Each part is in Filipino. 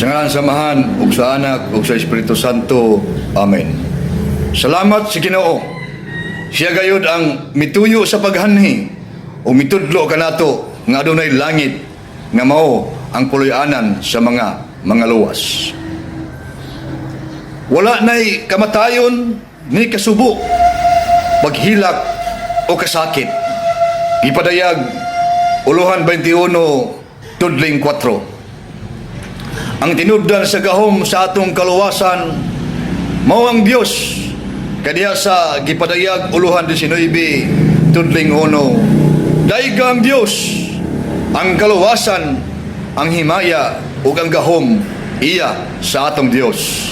Sa ngalan samahan, ug sa Anak, ug sa Espiritu Santo. Amen. Salamat si Ginoo. Siya gayud ang mituyo sa paghanhi o mitudlo kanato nga adunay langit nga mao ang puloy-anan sa mga luwas. Wala na'y kamatayon ni kasubo, paghilak o kasakit. Ipadayag Uluhan 21, tudling 4. Ang tinubdan sa gahom sa atong kaluwasan mao ang Dios. Kadiya sa gipadayag Uluhan 19, tudling 1. Daiga ang Dios, ang kaluwasan, ang himaya ug ang gahom iya sa atong Dios.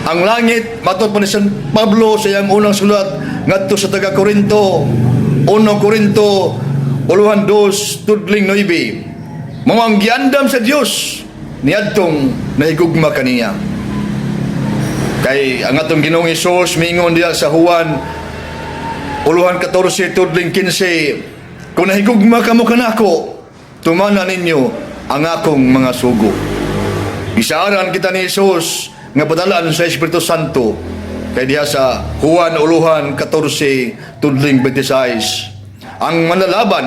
Ang langit, matod pa ni San Pablo sa iyang unang sulat ngadto sa taga Corinto, 1 Corinto, Uluhan 2, tudling 9. Mao ang giandam sa Dios niadtong nahigugma kaniya. Kay ang atong Ginoong Hesus mingon diha sa Juan Uluhan 14, tudling 15, kung nahigugma kamo kanako, tumana ninyo ang akong mga sugo. Isaaran kita ni Hesus nga padalaan sa Espiritu Santo. Kay diha sa Juan Uluhan 14, tudling 26, ang manlalaban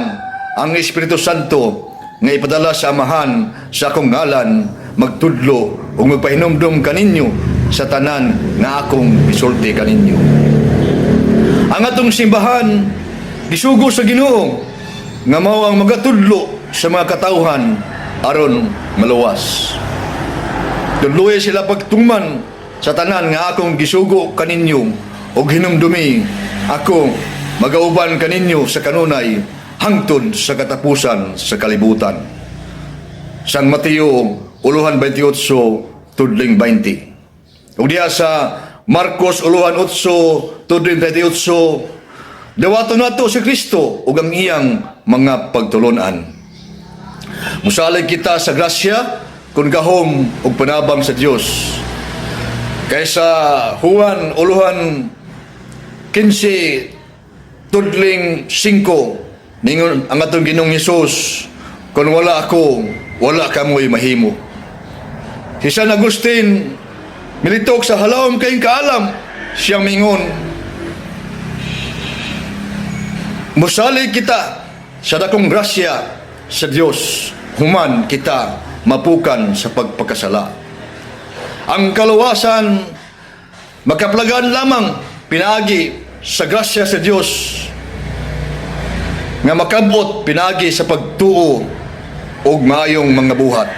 ang Espiritu Santo nga ipadala sa amahan sa akong ngalan, magtudlo o magpahinomdom kaninyo sa tanan nga akong isulti kaninyo. Ang atong simbahan gisugo sa Ginoo nga mao ang magatudlo sa mga katawhan aron maluwas. Tudloy sila pagtuman sa tanan nga akong gisugo kaninyo o hinumdumi ako magauban kaninyo sa kanunay hangtod sa katapusan sa kalibutan. San Mateo Uluhan 28, tudling 20. O diya sa Marcos Uluhan 8, tudling 38, dawaton nato si Kristo ug ang iyang mga pagtulunan. Musalig kita sa grasya kung gahom ug panabang sa Dios. Kaysa Juan Uluhan 15, tudling 5, ningon ang atong Ginoong Hesus, kung wala ako, wala kamoy mahimo. Si San Agustin militok sa halawom kayong kaalam, siyang mingon, musalig kita sa dakong grasya sa Dios, human kita mapukan sa pagpakasala. Ang kaluwasan makaplagan lamang pinaagi sa grasya sa Dios nga makabot pinaagi sa pagtuo og maayong mga buhat.